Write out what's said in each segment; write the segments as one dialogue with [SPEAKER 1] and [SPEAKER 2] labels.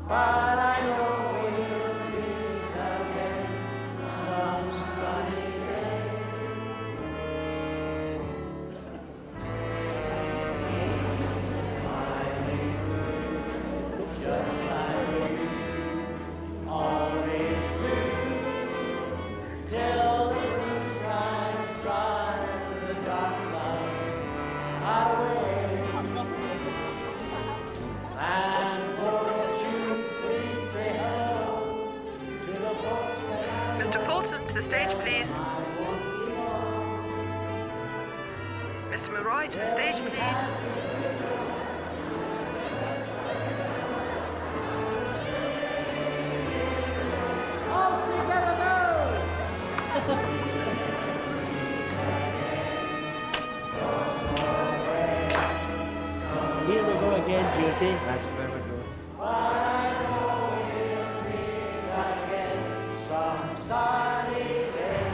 [SPEAKER 1] but I know we'll meet again some sunny day. Smiling through, just like you always do, till the blue skies drive the dark clouds away. And won't you please say hello to the folks that I
[SPEAKER 2] Mr. Fulton, to the stage, please.
[SPEAKER 1] won't be long.
[SPEAKER 2] Mr. MILROY, to the stage, please.
[SPEAKER 1] All together now!
[SPEAKER 3] Here we go again, Josie.
[SPEAKER 4] That's where we're going.
[SPEAKER 1] But I know we'll meet again some sunny day.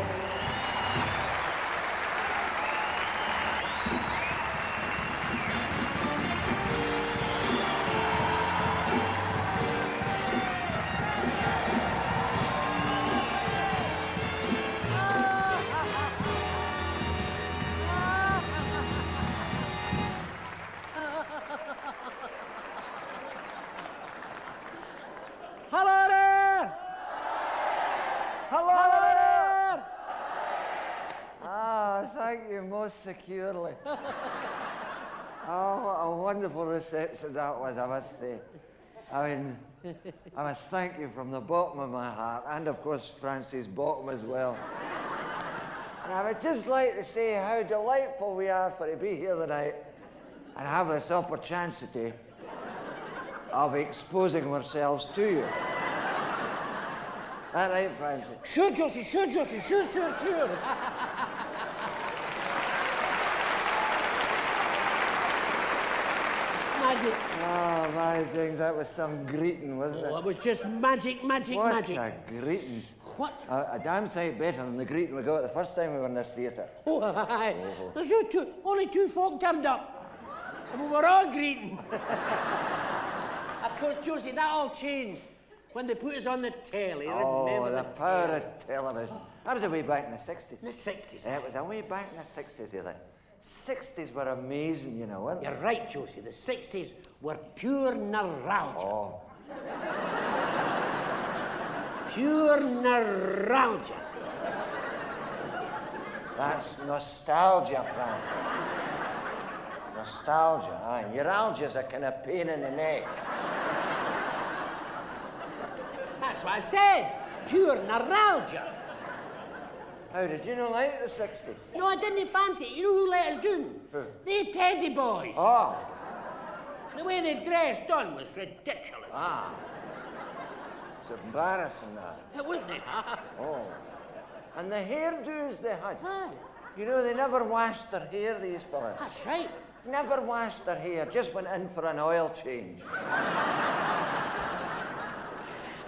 [SPEAKER 3] Hello there!
[SPEAKER 4] Hello
[SPEAKER 3] Hello there!
[SPEAKER 4] Ah, thank you most securely. Oh, what a wonderful reception that was, I must say. I mean, I must thank you from the bottom of my heart, and of course Francie's bottom as well. And I would just like to say how delightful we are for to be here tonight and have this opportunity of exposing ourselves to you. That right, Francie?
[SPEAKER 3] Sure, Josie, sure, Josie, sure, sure, sure. Magic.
[SPEAKER 4] Oh, my things, that was some greeting, wasn't
[SPEAKER 3] Oh,
[SPEAKER 4] it?
[SPEAKER 3] it was just magic, magic,
[SPEAKER 4] What
[SPEAKER 3] magic.
[SPEAKER 4] a greeting.
[SPEAKER 3] What?
[SPEAKER 4] A damn sight better than the greeting we got the first time we were in this theatre.
[SPEAKER 3] Oh, aye. There's you two, only two folk turned up. And we were all greeting. Of course, Josie, that all changed when they put us on the telly.
[SPEAKER 4] Oh,
[SPEAKER 3] Remember
[SPEAKER 4] the
[SPEAKER 3] the
[SPEAKER 4] power
[SPEAKER 3] telly?
[SPEAKER 4] of television. That was way back in the 60s.
[SPEAKER 3] In the 60s.
[SPEAKER 4] Yeah, it was way back in the 60s, the 60s were amazing, you know, weren't they?
[SPEAKER 3] You're right, Josie. The 60s were pure neuralgia.
[SPEAKER 4] Oh,
[SPEAKER 3] Pure neuralgia.
[SPEAKER 4] that's nostalgia, Francie. Nostalgia, aye. Neuralgia's a kind of pain in the neck.
[SPEAKER 3] That's what I said. Pure neuralgia.
[SPEAKER 4] How did you not like the 60s?
[SPEAKER 3] No, I didn't fancy it. You know who let us do?
[SPEAKER 4] Who?
[SPEAKER 3] The Teddy Boys.
[SPEAKER 4] Oh,
[SPEAKER 3] The way they dressed on was ridiculous.
[SPEAKER 4] ah. It's embarrassing, that.
[SPEAKER 3] It wasn't it?
[SPEAKER 4] Oh. And the hairdos they had.
[SPEAKER 3] Aye.
[SPEAKER 4] You know, they never washed their hair, these fellas.
[SPEAKER 3] That's right.
[SPEAKER 4] Never washed their hair, just went in for an oil change.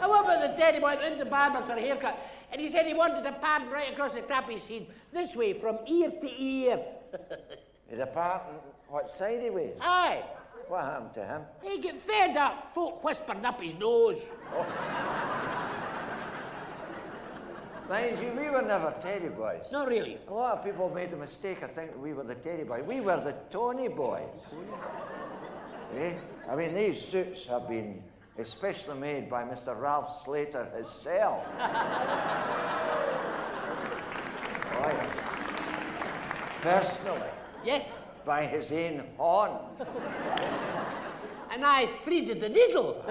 [SPEAKER 3] And what about the Teddy Boy went into the barber for a haircut? And he said he wanted a pad right across the top of his head, this way, from ear to ear.
[SPEAKER 4] He'd a pattern, what side he was?
[SPEAKER 3] Aye.
[SPEAKER 4] What happened to him?
[SPEAKER 3] He get fed up. Folk whispered up his nose.
[SPEAKER 4] Mind you, we were never Teddy Boys.
[SPEAKER 3] Not really.
[SPEAKER 4] A lot of people made the mistake of thinking we were the Teddy Boys. We were the Tony Boys. See? I mean, these suits have been especially made by Mr. Ralph Slater himself. Oh, yes. Personally,
[SPEAKER 3] Yes.
[SPEAKER 4] by his own horn.
[SPEAKER 3] And I threaded the needle.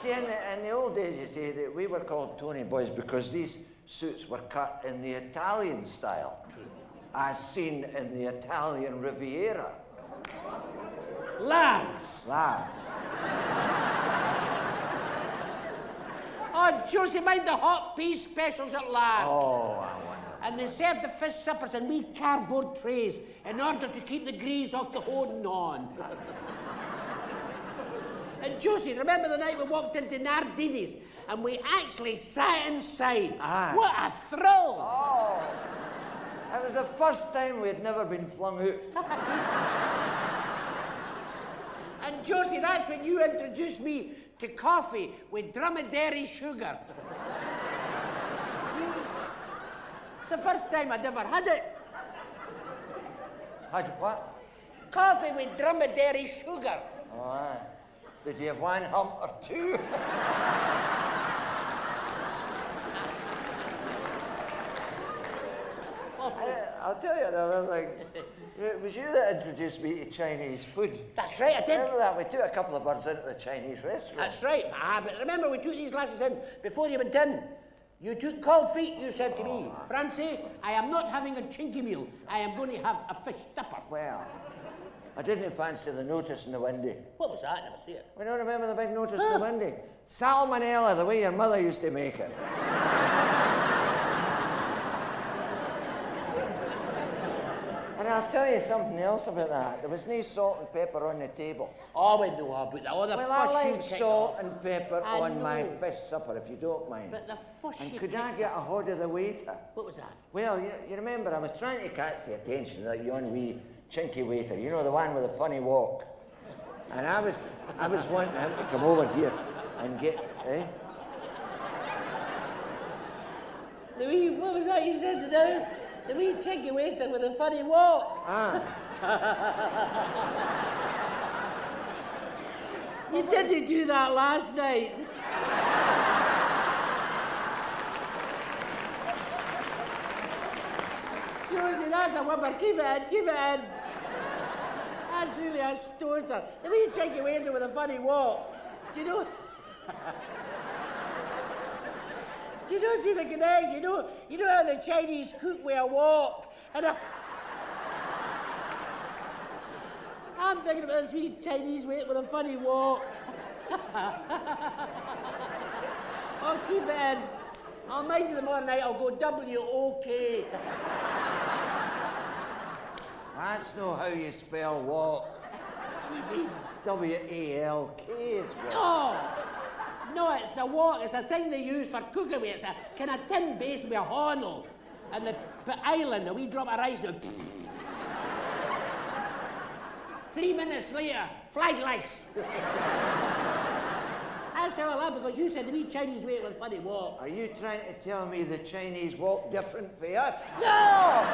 [SPEAKER 4] See, in the old days, you see, that we were called Tony Boys because these suits were cut in the Italian style, as seen in the Italian Riviera.
[SPEAKER 3] Lads.
[SPEAKER 4] Lads.
[SPEAKER 3] Oh, Josie, mind the hot pea specials at Lads.
[SPEAKER 4] Oh, I wonder.
[SPEAKER 3] And they served the fish suppers in wee cardboard trays in order to keep the grease off the holding on. And Josie, remember the night we walked into Nardini's and we actually sat inside?
[SPEAKER 4] Aye.
[SPEAKER 3] What a thrill!
[SPEAKER 4] Oh, it was the first time we'd never been flung out.
[SPEAKER 3] And Josie, that's when you introduced me to coffee with dromedary sugar. See? It's the first time I'd ever had it.
[SPEAKER 4] Had what?
[SPEAKER 3] Coffee with dromedary sugar.
[SPEAKER 4] Oh, aye. Did you have one hump or two? I'll tell you another thing. It was you that introduced me to Chinese food.
[SPEAKER 3] That's right, I did.
[SPEAKER 4] Remember that? We took a couple of birds into the Chinese restaurant.
[SPEAKER 3] That's right. But remember, we took these lasses in before you went in. You took cold feet, you said to me, Francie, I am not having a chinky meal. I am going to have a fish dipper.
[SPEAKER 4] Well, I didn't fancy the notice in the windy.
[SPEAKER 3] What was that? I never see it.
[SPEAKER 4] We don't remember the big notice in the windy. Salmonella, the way your mother used to make it. And I'll tell you something else about that. There was no salt and pepper on the table.
[SPEAKER 3] Oh, we know about that. Oh, the
[SPEAKER 4] Well, I
[SPEAKER 3] fish
[SPEAKER 4] like
[SPEAKER 3] you take
[SPEAKER 4] salt
[SPEAKER 3] off.
[SPEAKER 4] and pepper
[SPEAKER 3] I
[SPEAKER 4] on my
[SPEAKER 3] know.
[SPEAKER 4] fish supper, if you don't mind.
[SPEAKER 3] But the fish
[SPEAKER 4] And
[SPEAKER 3] you
[SPEAKER 4] could
[SPEAKER 3] take
[SPEAKER 4] I get a hold of the waiter?
[SPEAKER 3] What was that?
[SPEAKER 4] Well, you remember, I was trying to catch the attention of that young wee chinky waiter, you know, the one with the funny walk. And I was wanting him to come over here and get, eh?
[SPEAKER 3] The wee, what was that you said today? The wee chinky waiter with a funny walk.
[SPEAKER 4] Ah,
[SPEAKER 3] You didn't do that last night. Josie, that's a whimper. Keep it in, keep it in. That's really a stoner. The wee chinky waiter with a funny walk. Do you know? Do you know, see the connection? You know how the Chinese cook with a walk? And I'm thinking about this wee Chinese waiter with a funny walk. I'll keep it in. I'll mind you tomorrow night, I'll go W-O-K.
[SPEAKER 4] that's not how you spell walk. W-A-L-K is walk.
[SPEAKER 3] No, it's a walk. It's a thing they use for cooking with. It's a kind of tin base with a handle. And the island, a wee drop of rice now. 3 minutes later, flight lights. That's how I laugh, because you said the wee Chinese waiter with a funny walk.
[SPEAKER 4] Are you trying to tell me the Chinese walk different for us?
[SPEAKER 3] No!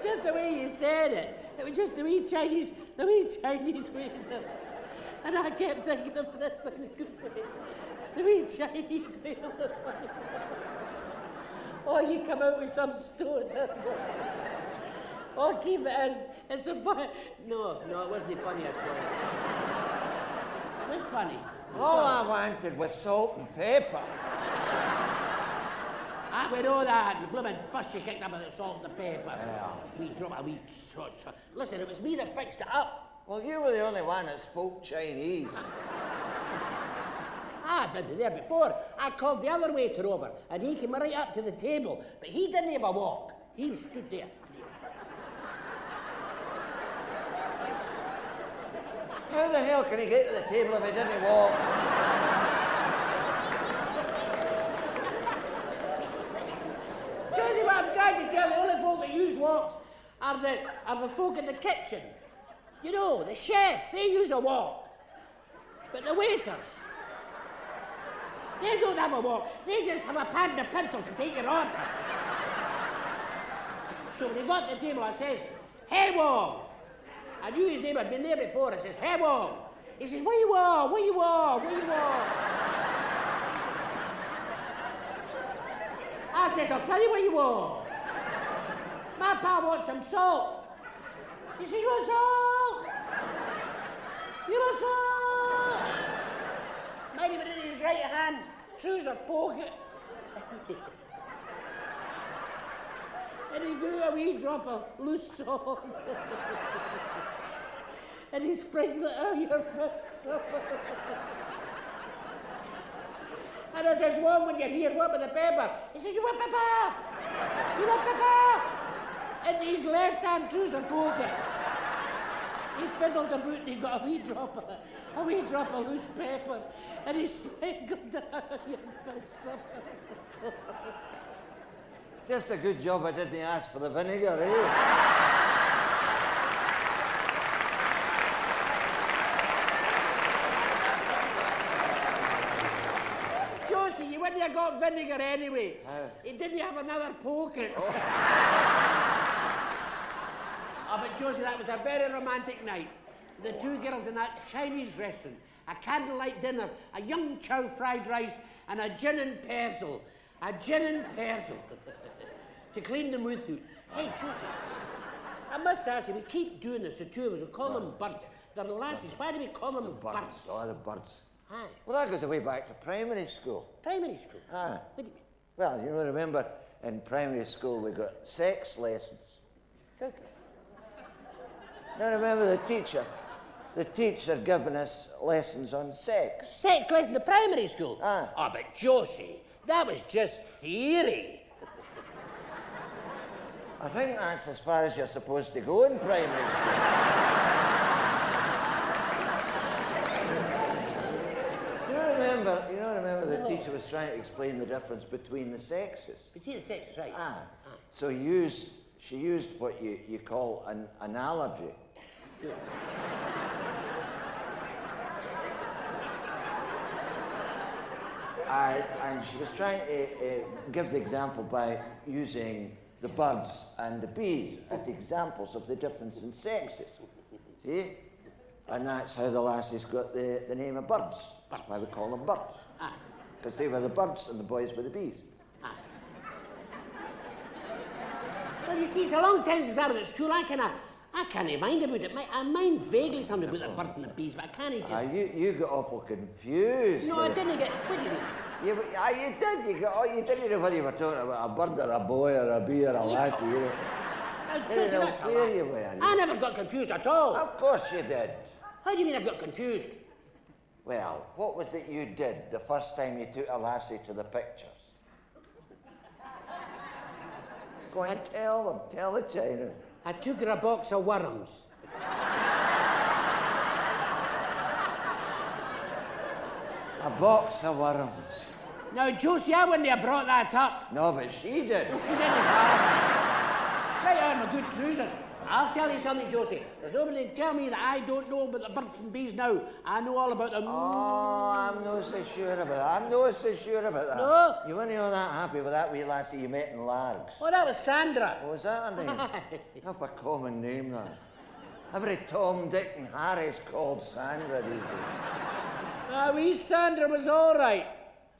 [SPEAKER 3] Just the way you said it. It was just the wee Chinese waiter. And I kept thinking of this thing that could be. The wee Chinese waiter with a funny walk. Oh, you come out with some stone, doesn't it? Oh, keep it in. It's a funny. No, it wasn't funny at all. It was funny.
[SPEAKER 4] All I wanted was salt and pepper.
[SPEAKER 3] We know that. The blooming fuss you kicked up with the salt and the pepper.
[SPEAKER 4] Yeah.
[SPEAKER 3] We drop a wee salt. Listen, it was me that fixed it up.
[SPEAKER 4] Well, you were the only one that spoke Chinese.
[SPEAKER 3] I'd been there before. I called the other waiter over, and he came right up to the table, but he didn't have a walk. He stood there.
[SPEAKER 4] How the hell can he get to the table if he didn't walk?
[SPEAKER 3] Josie, what I'm trying to tell you, the only folk that use walks are the folk in the kitchen. You know, the chefs, they use a walk. But the waiters, they don't have a walk. They just have a pad and a pencil to take your order. So when he got to the table, I says, "Hey, Wong." I knew his name, I'd been there before. I says, "Hey, Wong." He says, "Where you want? Where you want? Where you want?" I says, "I'll tell you where you want. My pal wants some salt." He says, "You want salt? You want salt?" Might have been in his right hand, trouser pocket. And he grew a wee drop of loose salt. And he sprinkled it on your face. And I says, "One, when you're here, what with the pepper?" He says, "You want pepper? You want pepper?" In his left-hand trouser pocket. He fiddled about and he got a wee drop of loose pepper, and he sprinkled it on your face.
[SPEAKER 4] Just a good job I didn't ask for the vinegar, eh?
[SPEAKER 3] you got Vinegar anyway?
[SPEAKER 4] How?
[SPEAKER 3] He didn't have another pocket. Oh, but Josie, that was a very romantic night. The two girls in that Chinese restaurant, a candlelight dinner, a young chow fried rice, and a gin and persil. A gin and persil. To clean the mouth out. Hey, Josie, I must ask you, we keep doing this, the two of us, we call them birds. They're lasses. Why do we call them birds?
[SPEAKER 4] Oh, the birds.
[SPEAKER 3] Aye.
[SPEAKER 4] Well, that goes way back to primary school.
[SPEAKER 3] Primary school?
[SPEAKER 4] Aye.
[SPEAKER 3] What do you mean?
[SPEAKER 4] Well, you remember in primary school we got sex lessons. Now remember the teacher giving us lessons on sex.
[SPEAKER 3] Sex lesson in primary school?
[SPEAKER 4] Aye.
[SPEAKER 3] Oh, but Josie, that was just theory.
[SPEAKER 4] I think that's as far as you're supposed to go in primary school. You remember the teacher was trying to explain the difference between the sexes.
[SPEAKER 3] Between the sexes, right?
[SPEAKER 4] Ah. So she used what you call an analogy.
[SPEAKER 3] Good.
[SPEAKER 4] And she was trying to give the example by using the birds and the bees as examples of the difference in sexes. See? And that's how the lassies got the name of birds. That's why we call them birds. Because they were the birds and the boys were the bees.
[SPEAKER 3] Well, you see, it's a long time since I was at school. I can't mind about it. I mind vaguely something about the birds and the bees, but I can't just...
[SPEAKER 4] You got awful confused.
[SPEAKER 3] No, I didn't get... What do you mean?
[SPEAKER 4] You did. You didn't know whether you were talking about a bird or a boy or a bee or a lassie. You know.
[SPEAKER 3] Josie, that's a lie.
[SPEAKER 4] You were.
[SPEAKER 3] I never got confused at all.
[SPEAKER 4] Of course you did.
[SPEAKER 3] How do you mean I got confused?
[SPEAKER 4] Well, what was it you did the first time you took a lassie to the pictures? Go and tell them. Tell the China.
[SPEAKER 3] I took her a box of worms.
[SPEAKER 4] A box of worms.
[SPEAKER 3] Now, Josie, I wouldn't have brought that up.
[SPEAKER 4] No, but she did.
[SPEAKER 3] No, she didn't. Right on, my good trousers. I'll tell you something, Josie. There's nobody to tell me that I don't know about the birds and bees now. I know all about them.
[SPEAKER 4] Oh, I'm not so sure about that.
[SPEAKER 3] No?
[SPEAKER 4] You weren't all that happy with that wee lassie you met in Largs.
[SPEAKER 3] Oh, that was Sandra.
[SPEAKER 4] What was that her name? That's a common name, that. Every Tom, Dick and Harry's called Sandra these days.
[SPEAKER 3] Wee Sandra was all right.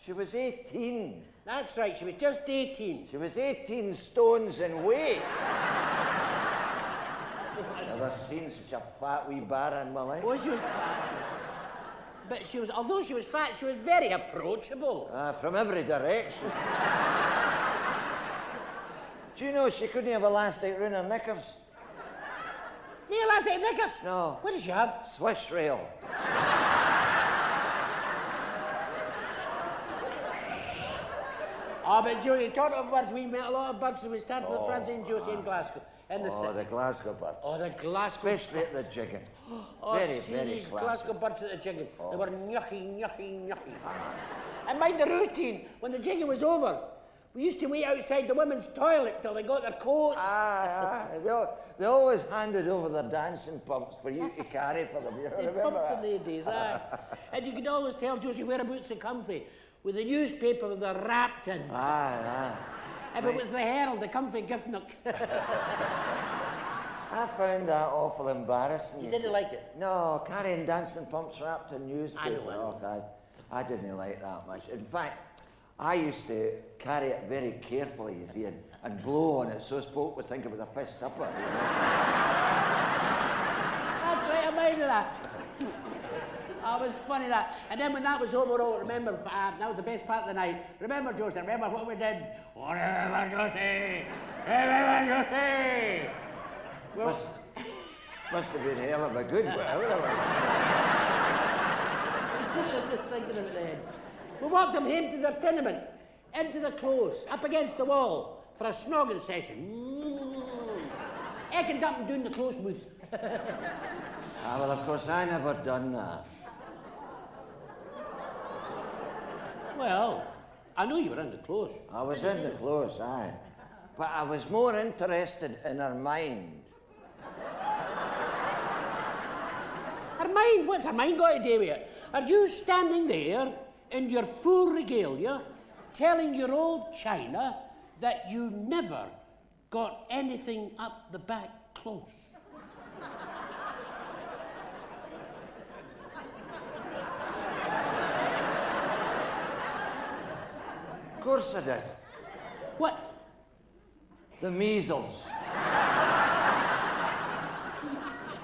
[SPEAKER 4] She was 18.
[SPEAKER 3] That's right, she was just 18.
[SPEAKER 4] She was 18 stones in weight. Never seen such a fat wee barra in my life.
[SPEAKER 3] Oh, she was fat. But she was, although she was fat, she was very approachable.
[SPEAKER 4] From every direction. Do you know she couldn't have elastic round her knickers?
[SPEAKER 3] No elastic knickers?
[SPEAKER 4] No.
[SPEAKER 3] What did she have?
[SPEAKER 4] Swiss rail.
[SPEAKER 3] Oh, but Joey, talking of birds, we met a lot of birds when we started with Francie and Josie in Glasgow. In the city.
[SPEAKER 4] The Glasgow birds.
[SPEAKER 3] Oh, the Glasgow.
[SPEAKER 4] Especially at the jigging.
[SPEAKER 3] Oh,
[SPEAKER 4] very
[SPEAKER 3] these
[SPEAKER 4] classy.
[SPEAKER 3] Glasgow birds at the jigging. They were nyucky. And mind the routine, when the jigging was over, we used to wait outside the women's toilet till they got their coats.
[SPEAKER 4] They always handed over their dancing pumps for you to carry for them. You remember
[SPEAKER 3] Pumps
[SPEAKER 4] that?
[SPEAKER 3] in the days, aye. And you could always tell Josie whereabouts the comfy with the newspaper they're wrapped in.
[SPEAKER 4] Aye.
[SPEAKER 3] If it was the Herald, the comfy gift nook.
[SPEAKER 4] I found that awful embarrassing.
[SPEAKER 3] You didn't like it?
[SPEAKER 4] No, carrying dancing pumps wrapped in newspaper.
[SPEAKER 3] I know.
[SPEAKER 4] I didn't like that much. In fact, I used to carry it very carefully, you see, and blow on it so as folk would think it was a fish supper. You know?
[SPEAKER 3] That's right, I minded that. Oh, it was funny that. And then when that was over, remember, that was the best part of the night. Remember, Josie, remember what we did? Remember, Josie! Well,
[SPEAKER 4] Must have been hell of a good one.
[SPEAKER 3] just thinking of it then. We walked them home to their tenement, into the close, up against the wall, for a snogging session. Eking up and doing the close booth.
[SPEAKER 4] Well, of course, I never done that.
[SPEAKER 3] Well, I know you were in the close.
[SPEAKER 4] I was in the close, aye. But I was more interested in her mind.
[SPEAKER 3] Her mind? What's her mind got to do with it? Are you standing there in your full regalia, telling your old China that you never got anything up the back close.
[SPEAKER 4] Of course I did.
[SPEAKER 3] What?
[SPEAKER 4] The measles.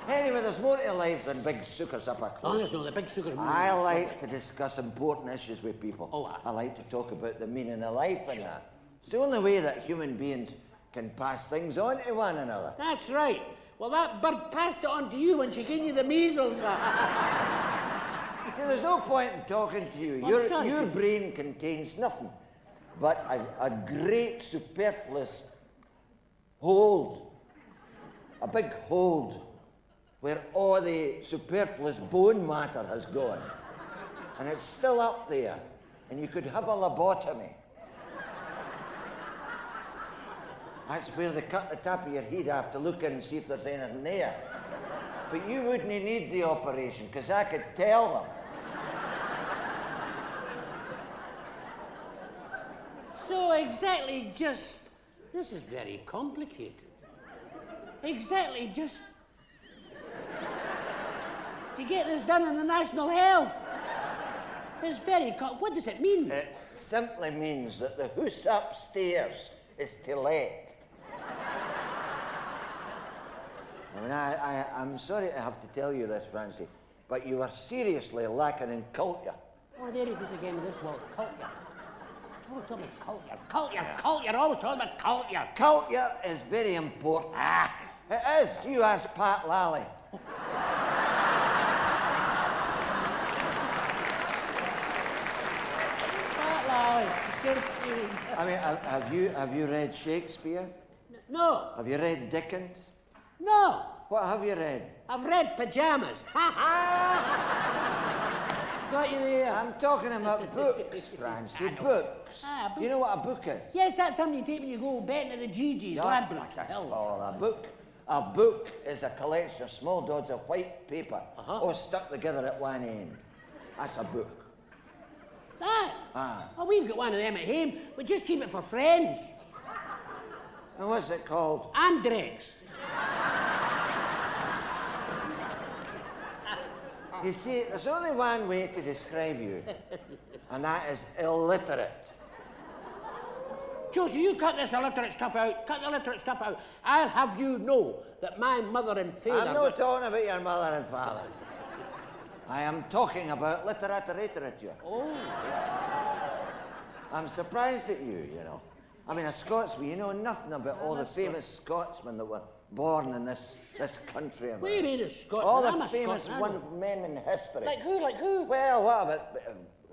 [SPEAKER 4] Anyway, there's more to life than big suckers up a
[SPEAKER 3] Oh,
[SPEAKER 4] close.
[SPEAKER 3] there's no, the big sugar's more.
[SPEAKER 4] I like to discuss important issues with people.
[SPEAKER 3] Oh,
[SPEAKER 4] I like to talk about the meaning of life and that. It's the only way that human beings can pass things on to one another.
[SPEAKER 3] That's right. Well, that bird passed it on to you when she gave you the measles.
[SPEAKER 4] See, there's no point in talking to you.
[SPEAKER 3] I'm sorry,
[SPEAKER 4] Your
[SPEAKER 3] Joseph.
[SPEAKER 4] brain contains nothing but a great superfluous hold. A big hold where all the superfluous bone matter has gone. And it's still up there. And you could have a lobotomy. That's where they cut the top of your head off to look in and see if there's anything there. But you wouldn't need the operation, because I could tell them.
[SPEAKER 3] So exactly just... This is very complicated. Exactly just... To get this done in the National Health. It's very... What does it mean?
[SPEAKER 4] It simply means that the house upstairs is to let. I mean, I'm sorry to have to tell you this, Francie, but you are seriously lacking in culture.
[SPEAKER 3] Oh, there he goes again with this word, culture. Always talking about culture, always talking about culture.
[SPEAKER 4] Culture is very important.
[SPEAKER 3] Ah,
[SPEAKER 4] It is. You ask Pat Lally.
[SPEAKER 3] Pat Lally, Shakespeare.
[SPEAKER 4] I mean, have you read Shakespeare?
[SPEAKER 3] No,
[SPEAKER 4] Have you read Dickens?
[SPEAKER 3] no,
[SPEAKER 4] What have you read?
[SPEAKER 3] I've read pajamas. Ha ha! Got you there.
[SPEAKER 4] I'm talking about books, Francie, books.
[SPEAKER 3] Ah,
[SPEAKER 4] You know what a book is?
[SPEAKER 3] Yes, that's something you take when you go betting at the Gigi's Labyrinth.
[SPEAKER 4] That's
[SPEAKER 3] Hell.
[SPEAKER 4] all. A book is a collection of small dots of white paper,
[SPEAKER 3] Uh-huh.
[SPEAKER 4] all stuck together at one end. That's a book.
[SPEAKER 3] That?
[SPEAKER 4] Ah.
[SPEAKER 3] Oh, we've got one of them at home. We just keep it for friends.
[SPEAKER 4] And what's it called?
[SPEAKER 3] And dregs.
[SPEAKER 4] You see, there's only one way to describe you, and that is illiterate.
[SPEAKER 3] Josie, you cut this illiterate stuff out. Cut the illiterate stuff out. I'll have you know that my mother and father...
[SPEAKER 4] I'm not talking about your mother and father. I am talking about literature.
[SPEAKER 3] Oh.
[SPEAKER 4] I'm surprised at you, you know. I mean, a Scotsman, you know nothing about all the famous Scotsmen that were born in this country.
[SPEAKER 3] What do you mean a Scotsman?
[SPEAKER 4] All
[SPEAKER 3] I'm
[SPEAKER 4] the
[SPEAKER 3] a
[SPEAKER 4] famous
[SPEAKER 3] Scotsman.
[SPEAKER 4] wonderful men in history.
[SPEAKER 3] Like who?
[SPEAKER 4] Well, what about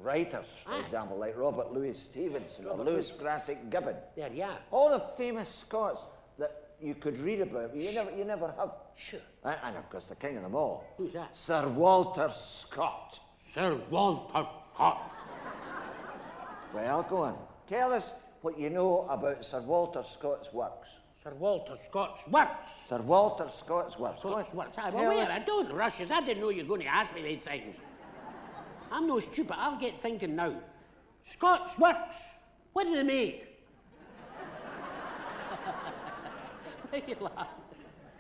[SPEAKER 4] writers, for
[SPEAKER 3] Ah.
[SPEAKER 4] example, like Robert Louis Stevenson or
[SPEAKER 3] Robert
[SPEAKER 4] Lewis Grassic Gibbon.
[SPEAKER 3] There you are.
[SPEAKER 4] All the famous Scots that you could read about, but you never have.
[SPEAKER 3] Sure.
[SPEAKER 4] And of course, the king of them all.
[SPEAKER 3] Who's that?
[SPEAKER 4] Sir Walter Scott.
[SPEAKER 3] Sir Walter Scott.
[SPEAKER 4] Well, go on. Tell us what you know about Sir Walter Scott's works.
[SPEAKER 3] Sir Walter Scott's works.
[SPEAKER 4] Sir Walter Scott's works. Go on.
[SPEAKER 3] Scott's works. Aye,
[SPEAKER 4] Tell
[SPEAKER 3] well, wait,
[SPEAKER 4] us.
[SPEAKER 3] I don't rush us. I didn't know you were going to ask me these things. I'm no stupid. I'll get thinking now. Scott's works. What do they make? Why you laugh?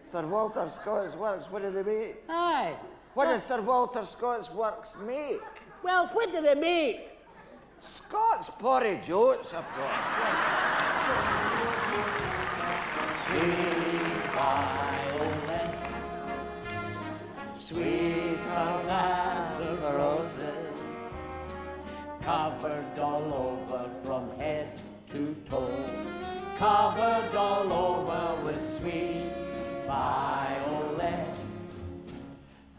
[SPEAKER 4] Sir Walter Scott's works, what do they make?
[SPEAKER 3] Aye.
[SPEAKER 4] What does Sir Walter Scott's works make?
[SPEAKER 3] Well, what do they make?
[SPEAKER 4] Scott's porridge oats, of course.
[SPEAKER 1] Sweet violet, sweeter than the roses, covered all over from head to toe, covered all over with sweet violet.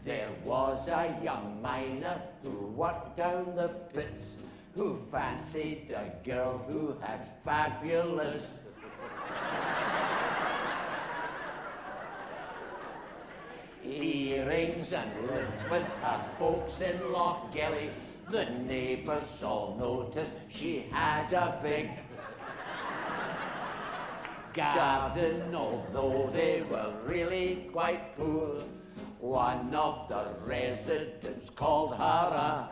[SPEAKER 1] There was a young miner who worked down the pits, who fancied a girl who had fabulous earrings and lived with her folks in Lochgelly. The neighbours all noticed she had a big garden, although they were really quite poor. One of the residents called her a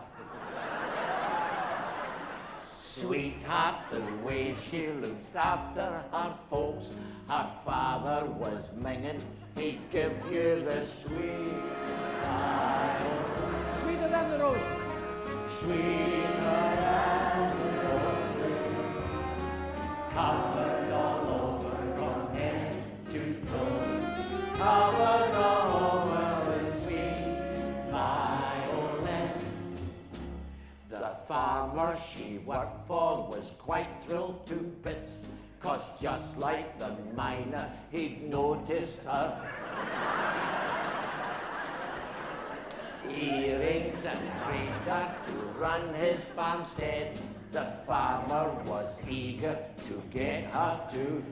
[SPEAKER 1] Sweetheart, the way she looked after her folks. Her father was minging, he'd give you the sweet violin.
[SPEAKER 3] Sweeter than the roses.
[SPEAKER 1] Sweeter than the roses, covered all over from head to toe, covered all over with sweet violets. The farmer she worked for was quite thrilled to bits, 'cause just like the miner, he'd noticed her earrings and trained her to run his farmstead. The farmer was eager to get her to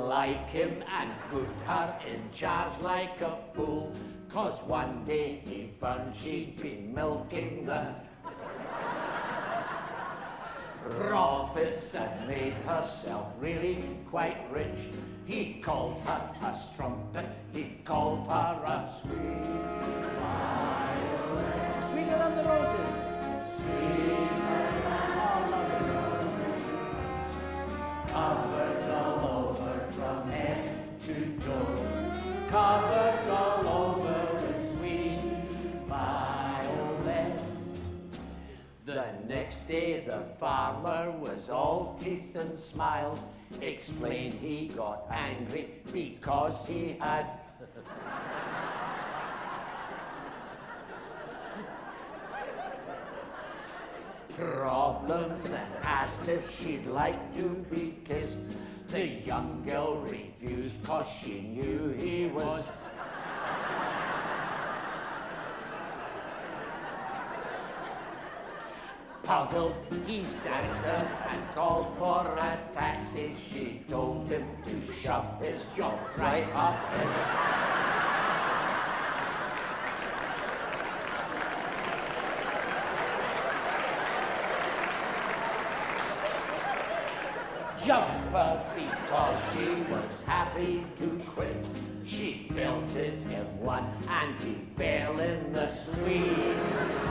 [SPEAKER 1] like him and put her in charge like a fool, 'cause one day he found she'd been milking the profits and made herself really quite rich. He called her a strumpet, he called her a sweet violin.
[SPEAKER 3] Sweeter than the roses.
[SPEAKER 1] Sweeter than the roses, covered all over from head to toe, covered all over with sweet violets. The next day the farmer was all teeth and smiles, explained he got angry because he had problems, and asked if she'd like to be kissed. The young girl refused 'cause she knew he was puzzled. He sat down and called for a taxi. She told him to shove his job right up his jumper because she was happy to quit. She belted him one and he fell in the sweet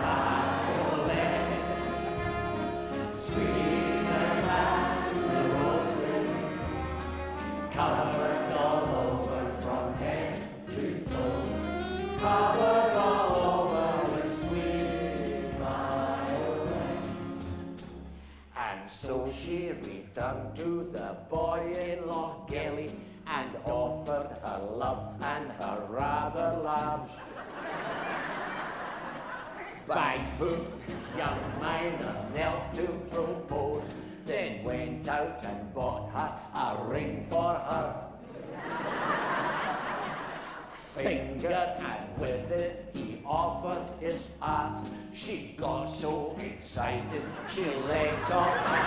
[SPEAKER 1] violin. Sweeter than the roses, covered all over from head to toe, covered all over with sweet violin. And so she returned to the boy-in-law Gelly and offered her love and her rather large bank book. Young miner knelt to propose, then went out and bought her a ring for her finger, and with it he offered his heart. She got so excited she let off her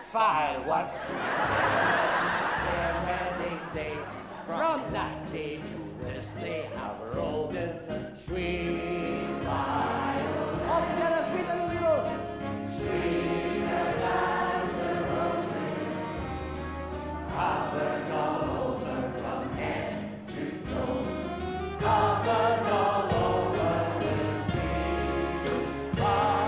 [SPEAKER 1] firework. Their wedding day. From that day to this, they have rolled in the sweet violin.
[SPEAKER 3] All together, sweeter than the roses.
[SPEAKER 1] Sweeter than the roses, covered all over from head to toe, covered all over with sweet violin.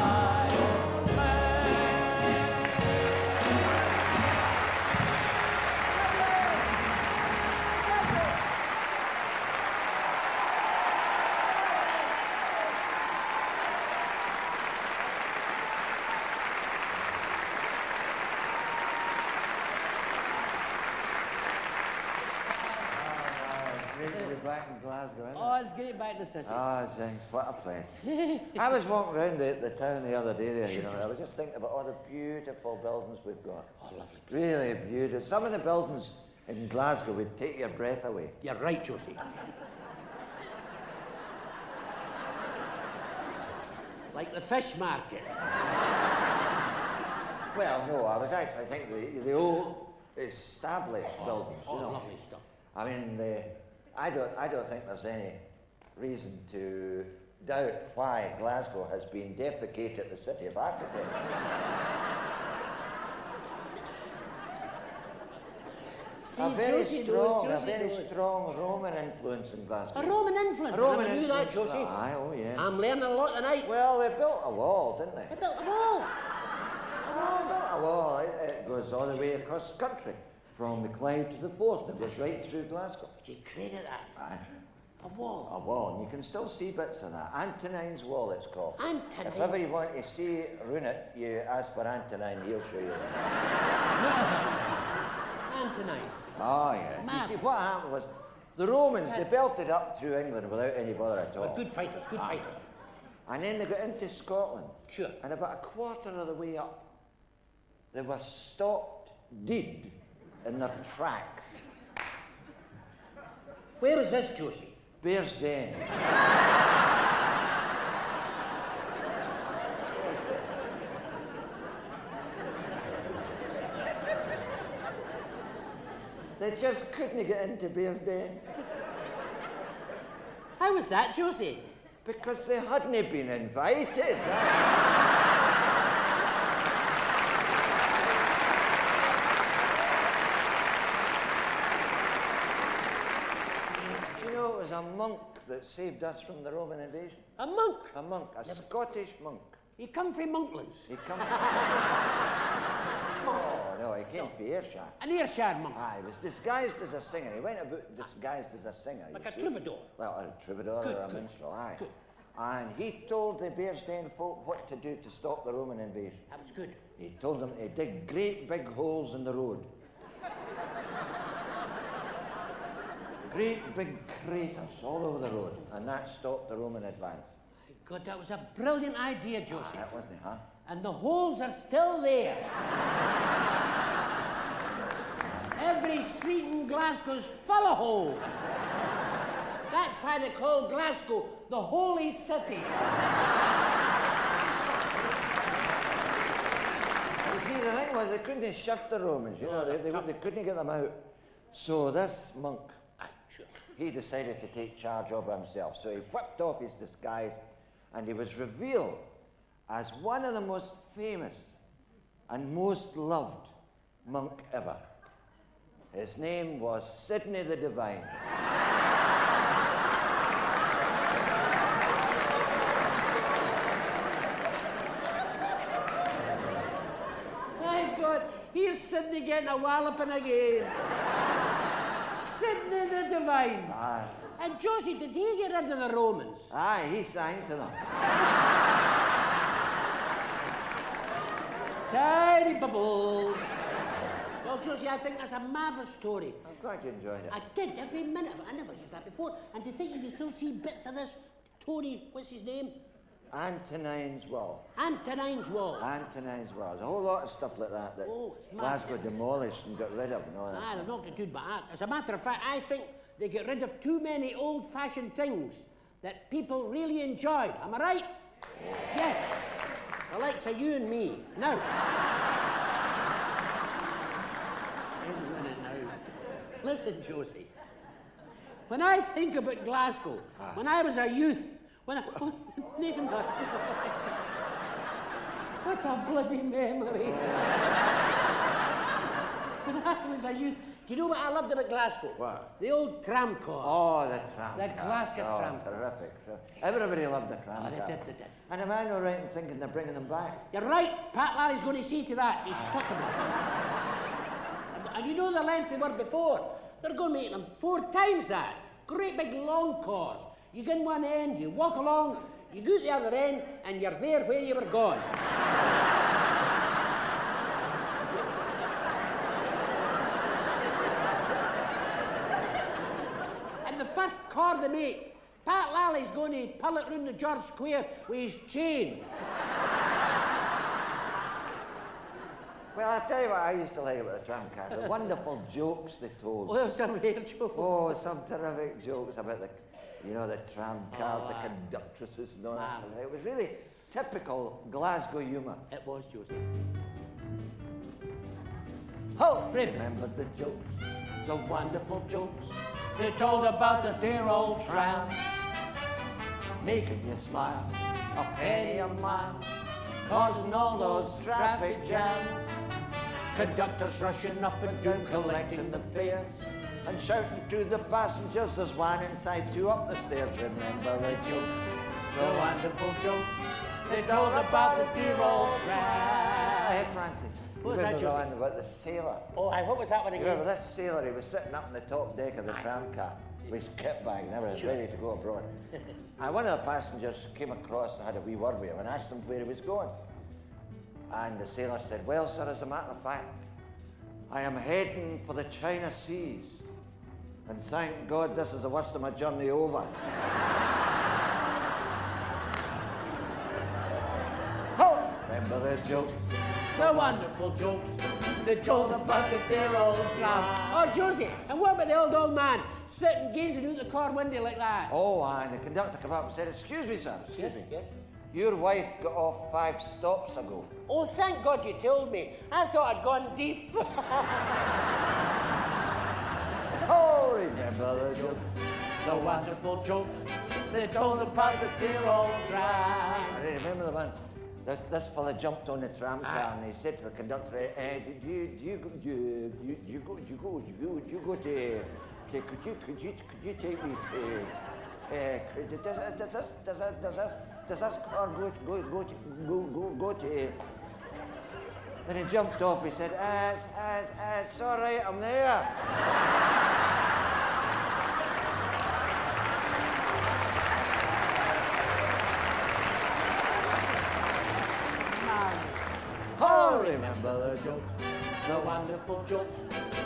[SPEAKER 4] Great to be back in Glasgow, isn't it?
[SPEAKER 3] Oh, it's great back in the city.
[SPEAKER 4] Oh, James, what a place. I was walking around the town the other day there, you know, I was just thinking about all the beautiful buildings we've got.
[SPEAKER 1] Oh, lovely.
[SPEAKER 4] Really beautiful. Some of the buildings in Glasgow would take your breath away.
[SPEAKER 1] You're right, Josie. Like the fish market.
[SPEAKER 4] Well, no, I was actually thinking the old established buildings,
[SPEAKER 1] Oh,
[SPEAKER 4] you know.
[SPEAKER 1] lovely stuff.
[SPEAKER 4] I mean, I don't think there's any reason to doubt why Glasgow has been defecated the city of architects.
[SPEAKER 3] See,
[SPEAKER 4] a very
[SPEAKER 3] Josie knows, Josie knows.
[SPEAKER 4] strong Roman influence in Glasgow.
[SPEAKER 3] A Roman influence.
[SPEAKER 4] A Roman
[SPEAKER 3] I never knew that,
[SPEAKER 4] influence.
[SPEAKER 3] Josie.
[SPEAKER 4] Aye, oh yeah.
[SPEAKER 3] I'm learning a lot tonight.
[SPEAKER 4] Well, they built a wall, didn't they?
[SPEAKER 3] They built a wall.
[SPEAKER 4] Oh, they built a wall. It goes all the way across the country, from McCLUE to the Forth. It goes right through Glasgow.
[SPEAKER 3] Did you credit that?
[SPEAKER 4] Aye.
[SPEAKER 3] A wall.
[SPEAKER 4] A wall, and you can still see bits of that. Antonine's Wall, it's called.
[SPEAKER 3] Antonine.
[SPEAKER 4] If ever you want to see Runit, you ask for Antonine, he'll show you.
[SPEAKER 3] Antonine.
[SPEAKER 4] Oh, yeah.
[SPEAKER 3] Mad.
[SPEAKER 4] You see, what happened was the Romans, they belted up through England without any bother at all.
[SPEAKER 3] Good fighters, good fighters.
[SPEAKER 4] And then they got into Scotland.
[SPEAKER 3] Sure.
[SPEAKER 4] And about a quarter of the way up, they were stopped dead in their tracks.
[SPEAKER 3] Where is this, Josie?
[SPEAKER 4] Bear's Den. They just couldn't get into Bear's Den
[SPEAKER 3] How was that, Josie?
[SPEAKER 4] because they hadn't been invited. Do you know it was a monk that saved us from the Roman invasion?
[SPEAKER 3] A monk.
[SPEAKER 4] A monk, a Scottish monk.
[SPEAKER 3] He come from Monklands.
[SPEAKER 4] He come. Oh no, he came from Ayrshire.
[SPEAKER 3] An Ayrshire monk.
[SPEAKER 4] He was disguised as a singer. He went about disguised as a singer.
[SPEAKER 3] Like
[SPEAKER 4] you
[SPEAKER 3] a
[SPEAKER 4] see.
[SPEAKER 3] troubadour.
[SPEAKER 4] Well, a troubadour
[SPEAKER 3] Good,
[SPEAKER 4] or a
[SPEAKER 3] good,
[SPEAKER 4] minstrel, aye.
[SPEAKER 3] good.
[SPEAKER 4] And he told the Bearsden folk what to do to stop the Roman invasion.
[SPEAKER 3] That was good.
[SPEAKER 4] He told them to dig great big holes in the road. Great big craters all over the road, and that stopped the Roman advance.
[SPEAKER 3] My God, that was a brilliant idea, Josie.
[SPEAKER 4] That wasn't it, huh?
[SPEAKER 3] And the holes are still there. Every street in Glasgow's full of holes. That's why they call Glasgow the Holy City.
[SPEAKER 4] You see, the thing was, they couldn't shut the Romans, you know, they couldn't get them out. So this monk,
[SPEAKER 3] Sure.
[SPEAKER 4] he decided to take charge of himself. So he whipped off his disguise, and he was revealed as one of the most famous and most loved monk ever. His name was Sidney the Divine.
[SPEAKER 3] My God, here's Sidney getting a walloping again. Sidney the Divine.
[SPEAKER 4] Aye.
[SPEAKER 3] And Josie, did he get rid of the Romans?
[SPEAKER 4] Aye, he sang to them.
[SPEAKER 3] Tiny bubbles. Well, Josie, I think that's a marvellous story.
[SPEAKER 4] I'm glad you enjoyed it.
[SPEAKER 3] I did, every minute of it. I never heard that before. And to think you can still see bits of this Tony, what's his name?
[SPEAKER 4] Antonine's Wall.
[SPEAKER 3] Antonine's Wall.
[SPEAKER 4] Antonine's Wall. There's a whole lot of stuff like that that
[SPEAKER 3] Oh, it's mad.
[SPEAKER 4] Glasgow demolished and got rid of and all that.
[SPEAKER 3] They've knocked it dude by that. As a matter of fact, I think they get rid of too many old-fashioned things that people really enjoyed. Am I right? Yes. The likes of you and me. Now. Wait a minute now. Listen, Josie. When I think about Glasgow, when I was a youth, when I... Name that. What a bloody memory. When I was a youth, do you know what I loved about Glasgow?
[SPEAKER 4] What?
[SPEAKER 3] The old tram cars.
[SPEAKER 4] Oh, the tram
[SPEAKER 3] The
[SPEAKER 4] cars.
[SPEAKER 3] Glasgow tram.
[SPEAKER 4] Terrific. Everybody loved the tram
[SPEAKER 3] They
[SPEAKER 4] car.
[SPEAKER 3] did, they did.
[SPEAKER 4] And am I not right in thinking they're bringing them back?
[SPEAKER 3] You're right. Pat Larry's going to see to that. He's talking about it. And you know the length they were before? They're going to make them 4 times that. Great big long cars. You get in one end, you walk along, you go to the other end, and you're there where you were going. And the first car they make, Pat Lally's going to pull it round the George Square with his chain.
[SPEAKER 4] Well, I'll tell you what I used to like about the tram cars. The wonderful jokes they told.
[SPEAKER 3] Oh, there's some rare jokes.
[SPEAKER 4] Oh, some terrific jokes about the, you know, the tram cars, the conductresses and all that.
[SPEAKER 3] Wow.
[SPEAKER 4] Sort of thing. It was really typical Glasgow humour.
[SPEAKER 3] It was, Josie.
[SPEAKER 4] Oh, remember the jokes, the wonderful jokes
[SPEAKER 3] They told about the dear old tram.
[SPEAKER 1] making you smile. A penny a mile, causing all those traffic jams. Conductors rushing up and down, collecting the fares, and shouting to the passengers, there's one inside, two up the stairs. Remember the joke, the wonderful joke they told about the dear old tram.
[SPEAKER 4] Hey, Francie.
[SPEAKER 3] What was that,
[SPEAKER 4] Remember the
[SPEAKER 3] Josie?
[SPEAKER 4] one about the sailor?
[SPEAKER 3] Oh, what was that one
[SPEAKER 4] You
[SPEAKER 3] again?
[SPEAKER 4] remember this sailor? He was sitting up in the top deck of the tram car with his kit bag and everything, ready to go abroad. And one of the passengers came across and had a wee word with him and asked him where he was going. And the sailor said, well, sir, as a matter of fact, I am heading for the China Seas. And thank God this is the worst of my journey over. Oh, remember the joke?
[SPEAKER 3] The wonderful jokes they told about the dear old tram. Oh, Josie, and what about the old man sitting gazing out the car window like that?
[SPEAKER 4] Oh, and the conductor came up and said, excuse me, sir, excuse me.
[SPEAKER 3] Yes.
[SPEAKER 4] Your wife got off 5 stops ago.
[SPEAKER 3] Oh, thank God you told me. I thought I'd gone deep.
[SPEAKER 4] Oh, remember the joke?
[SPEAKER 1] The wonderful jokes they told about the dear old tram.
[SPEAKER 4] I remember the one. This fella jumped on the tram car and he said to the conductor, "Do you go to? Could you take me to? Does this car go to?" Then he jumped off. He said, "It's all right. I'm there."
[SPEAKER 1] Oh, remember the jokes, the wonderful jokes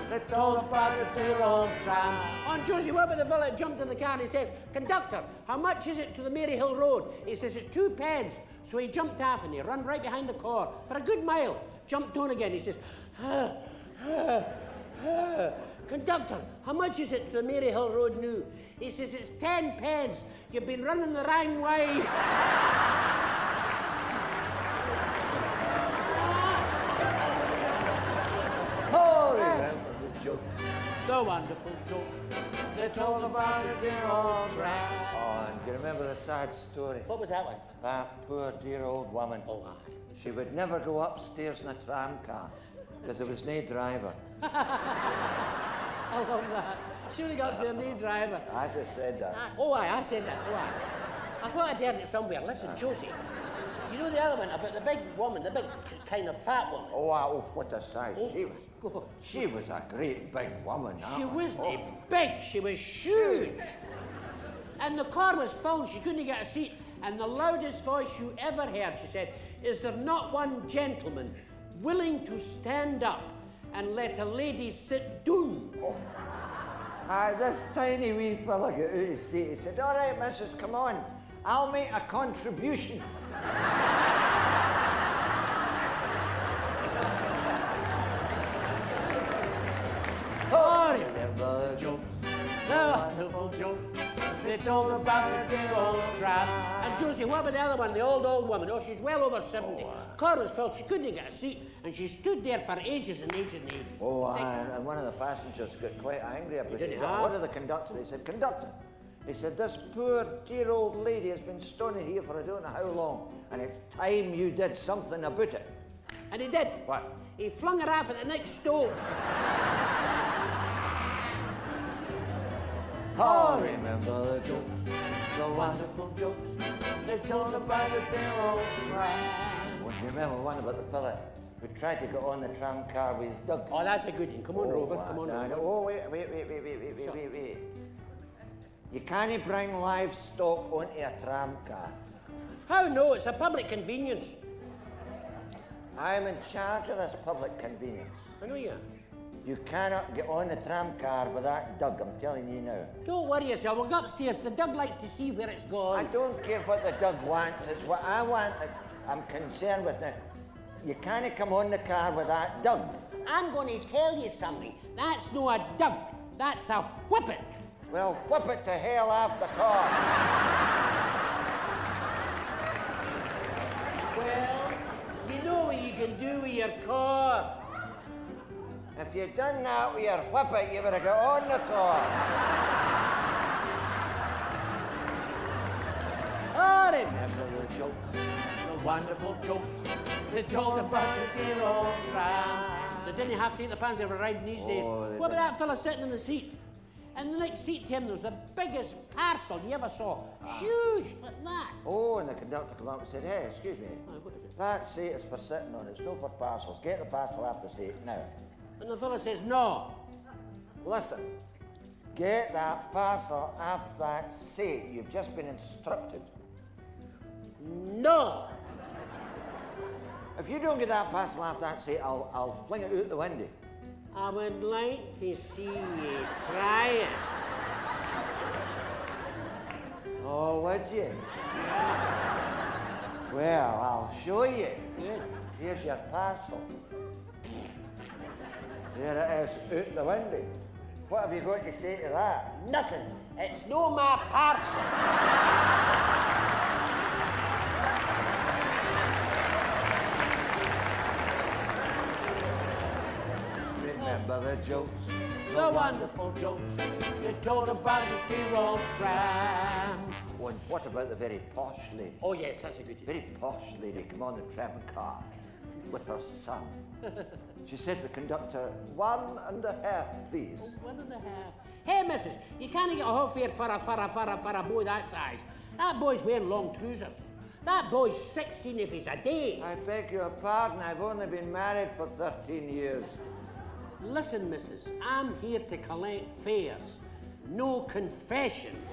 [SPEAKER 1] they told about the dear old tram.
[SPEAKER 3] On Josie, what about the fella that jumped in the car and he says, conductor, how much is it to the Maryhill Road? He says, it's 2 pence. So he jumped off and he ran right behind the car for a good mile. Jumped on again. He says, conductor, how much is it to the Maryhill Road now? He says, it's 10 pence. You've been running the wrong way.
[SPEAKER 4] Oh, remember the joke?
[SPEAKER 3] The wonderful jokes
[SPEAKER 1] They told about the dear old tram.
[SPEAKER 4] Oh, and do you remember the sad story?
[SPEAKER 3] What was that one?
[SPEAKER 4] That poor dear old woman.
[SPEAKER 3] Oh, aye.
[SPEAKER 4] She would never go upstairs in a tram car because there was no driver.
[SPEAKER 3] I love that. She would have got to a new driver.
[SPEAKER 4] I just said that.
[SPEAKER 3] Oh, aye, I said that. Oh, aye. I thought I'd heard it somewhere. Listen, Josie, you know the other one about the big woman, the big kind of fat woman?
[SPEAKER 4] Oh, what a size she was.
[SPEAKER 3] God.
[SPEAKER 4] She was a great big woman. that
[SPEAKER 3] She
[SPEAKER 4] one.
[SPEAKER 3] wasn't big, she was huge. And the car was full, she couldn't get a seat. And the loudest voice you ever heard, she said, is there not one gentleman willing to stand up and let a lady sit down?
[SPEAKER 4] Oh. This tiny wee fella got out of his seat. He said, all right, missus, come on. I'll make a contribution.
[SPEAKER 3] Oh,
[SPEAKER 1] Remember the jokes, the wonderful jokes they told about the dear old tram.
[SPEAKER 3] And Josie, what about the other one, the old woman? Oh, she's well over 70. Car was full, she couldn't get a seat, and she stood there for ages and ages and ages.
[SPEAKER 4] Oh, and one of the passengers got quite angry about
[SPEAKER 3] didn't
[SPEAKER 4] it.
[SPEAKER 3] have?
[SPEAKER 4] One of the conductor, he said, conductor, he said, this poor dear old lady has been stoned here for I don't know how long, and it's time you did something about it.
[SPEAKER 3] And he did.
[SPEAKER 4] What?
[SPEAKER 3] He flung her off at the next stove.
[SPEAKER 1] Oh, remember the jokes, the wonderful jokes they told about the dear old tram.
[SPEAKER 4] Well, you remember one about the fella who tried to get on the tram car with his dog?
[SPEAKER 3] Oh, that's a good one. Come on, Rover. Come on,
[SPEAKER 4] no,
[SPEAKER 3] Rover.
[SPEAKER 4] no. Oh, wait. You can't bring livestock onto a tram car.
[SPEAKER 3] How no? It's a public convenience.
[SPEAKER 4] I'm in charge of this public convenience.
[SPEAKER 3] I know you are.
[SPEAKER 4] You cannot get on the tram car with that dog, I'm telling you now.
[SPEAKER 3] Don't worry yourself. We'll go upstairs. The dog likes to see where it's
[SPEAKER 4] I
[SPEAKER 3] gone.
[SPEAKER 4] don't care what the dog wants, it's what I want that I'm concerned with now. You can't come on the car with that dog.
[SPEAKER 3] I'm going to tell you something. That's no a dog. That's a whippet.
[SPEAKER 4] Well, whip it to hell off the car.
[SPEAKER 3] Well, you know what you can do with your car.
[SPEAKER 4] If you'd done that with your whippet, you would have got on the car.
[SPEAKER 1] Remember the jokes, the wonderful jokes they told about the dear old tram.
[SPEAKER 3] They didn't have to eat the pants they were riding these days. What about that fella sitting in the seat? And the next seat to him, there was the biggest parcel you ever saw. Huge, like that.
[SPEAKER 4] Oh, and the conductor came up and said, hey, excuse me,
[SPEAKER 3] What is it?
[SPEAKER 4] that seat is for sitting on, it's not for parcels. Get the parcel off the seat now.
[SPEAKER 3] And the fella says, no.
[SPEAKER 4] Listen, get that parcel off that seat. You've just been instructed.
[SPEAKER 3] No.
[SPEAKER 4] If you don't get that parcel off that seat, I'll fling it out the window.
[SPEAKER 3] I would like to see you try it.
[SPEAKER 4] Oh, would you? Well, I'll show you.
[SPEAKER 3] Good.
[SPEAKER 4] Here's your parcel. There it is, out the window. What have you got to say to that?
[SPEAKER 3] Nothing. It's no my parcel.
[SPEAKER 4] Remember the jokes,
[SPEAKER 3] The wonderful jokes they told about the dear old trams.
[SPEAKER 4] Oh, and what about the very posh lady?
[SPEAKER 3] Oh, yes, that's a good one.
[SPEAKER 4] Very posh lady come on the tram car with her son. She said to the conductor, 1.5, please.
[SPEAKER 3] Oh, 1.5. Hey, missus, you can't get a hot fare for a boy that size. That boy's wearing long trousers. That boy's 16 if he's a day.
[SPEAKER 4] I beg your pardon, I've only been married for 13 years.
[SPEAKER 3] Listen, missus, I'm here to collect fares, no confessions.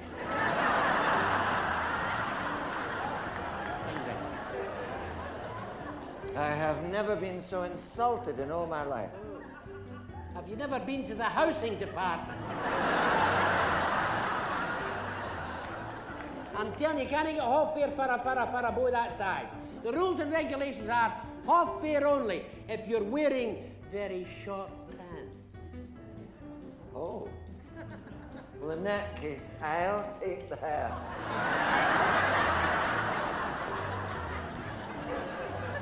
[SPEAKER 4] I have never been so insulted in all my life.
[SPEAKER 3] Have you never been to the housing department? I'm telling you, can't get a half fare for a boy that size. The rules and regulations are half fare only if you're wearing very short pants.
[SPEAKER 4] Oh. Well, in that case, I'll take the half.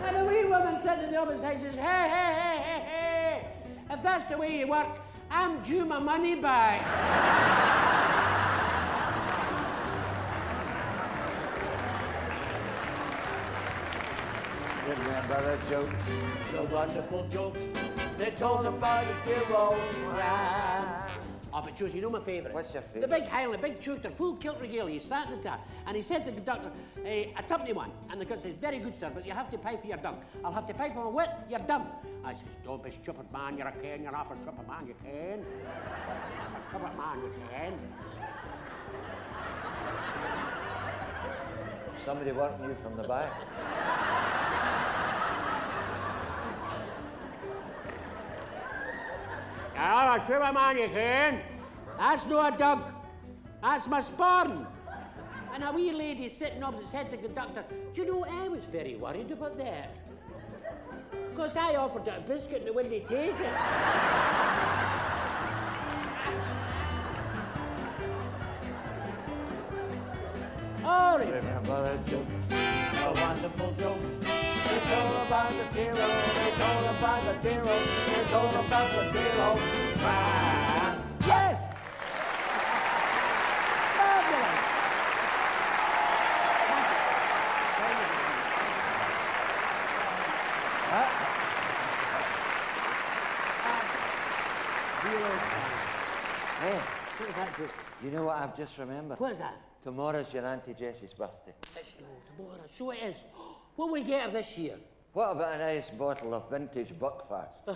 [SPEAKER 3] And a wee woman sitting in the opposite side says, hey. If that's the way you work, I'm due my money back.
[SPEAKER 4] Remember the jokes,
[SPEAKER 1] The wonderful jokes they told about the dear old tram.
[SPEAKER 3] Oh, but Josie, you know my favourite?
[SPEAKER 4] What's your
[SPEAKER 3] The
[SPEAKER 4] favourite?
[SPEAKER 3] big Highland, big tutor, full kilt regalia. He sat in the car and he said to the conductor, a tuppenny one. And the conductor says, very good, sir, but you have to pay for your dunk. I'll have to pay for my wit, your dunk. I says, don't be stupid, man, you're a can. You're not a stupid man, you can. Stupid man, you can.
[SPEAKER 4] Somebody working you from the back.
[SPEAKER 3] Oh, a stupid man, you can. That's no a dunk. That's my sporn. And a wee lady sitting opposite said to the conductor, do you know, I was very worried about that. Because I offered her a biscuit and they wouldn't take it. Oh,
[SPEAKER 4] Remember the jokes.
[SPEAKER 1] The wonderful jokes they told about the dear old, they told about the dear old, they told about the dear old tram.
[SPEAKER 3] yes! Fabulous!
[SPEAKER 4] Hey,
[SPEAKER 3] What is that, Josie?
[SPEAKER 4] you know what I've just remembered?
[SPEAKER 3] What is that?
[SPEAKER 4] Tomorrow's your Auntie Jessie's birthday.
[SPEAKER 3] It's tomorrow. So it is. What will we get her this year?
[SPEAKER 4] What about a nice bottle of vintage Buckfast?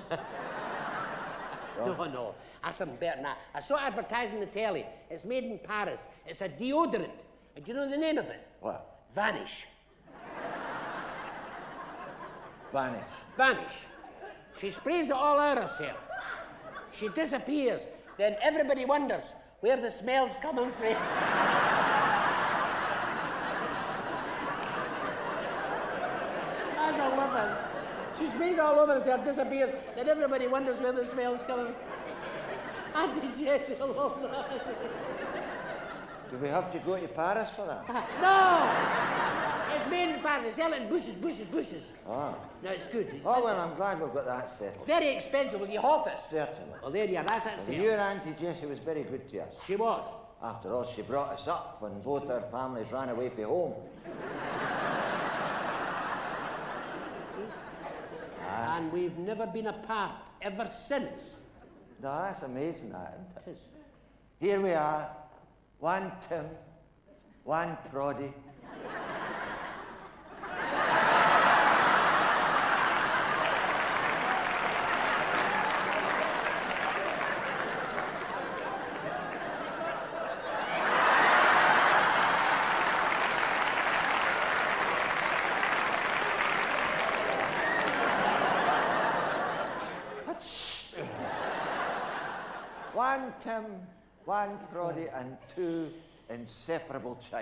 [SPEAKER 3] No. That's something better than that. I saw it advertising the telly. It's made in Paris. It's a deodorant. And do you know the name of it?
[SPEAKER 4] What?
[SPEAKER 3] Vanish.
[SPEAKER 4] Vanish.
[SPEAKER 3] Vanish. She sprays it all out herself. She disappears. Then everybody wonders where the smell's coming from. That's a woman. She sprays all over herself, disappears, then everybody wonders where the smell's coming from. Auntie Jessie will love that.
[SPEAKER 4] Do we have to go to Paris for that?
[SPEAKER 3] No! It's made in Paris. They sell it in bushes.
[SPEAKER 4] Ah.
[SPEAKER 3] No, it's good. It's
[SPEAKER 4] Oh, well, I'm glad we've got that settled.
[SPEAKER 3] very expensive. Will you half it?
[SPEAKER 4] Certainly.
[SPEAKER 3] Well, there you are. That's it.
[SPEAKER 4] Your Auntie Jessie was very good to us.
[SPEAKER 3] She was.
[SPEAKER 4] After all, she brought us up when both our families ran away from home.
[SPEAKER 3] And we've never been apart ever since.
[SPEAKER 4] No, that's amazing, that, isn't it?
[SPEAKER 3] It is.
[SPEAKER 4] Here we are, one Tim, one Proddy. One Tim, one Proddy, and two inseparable children.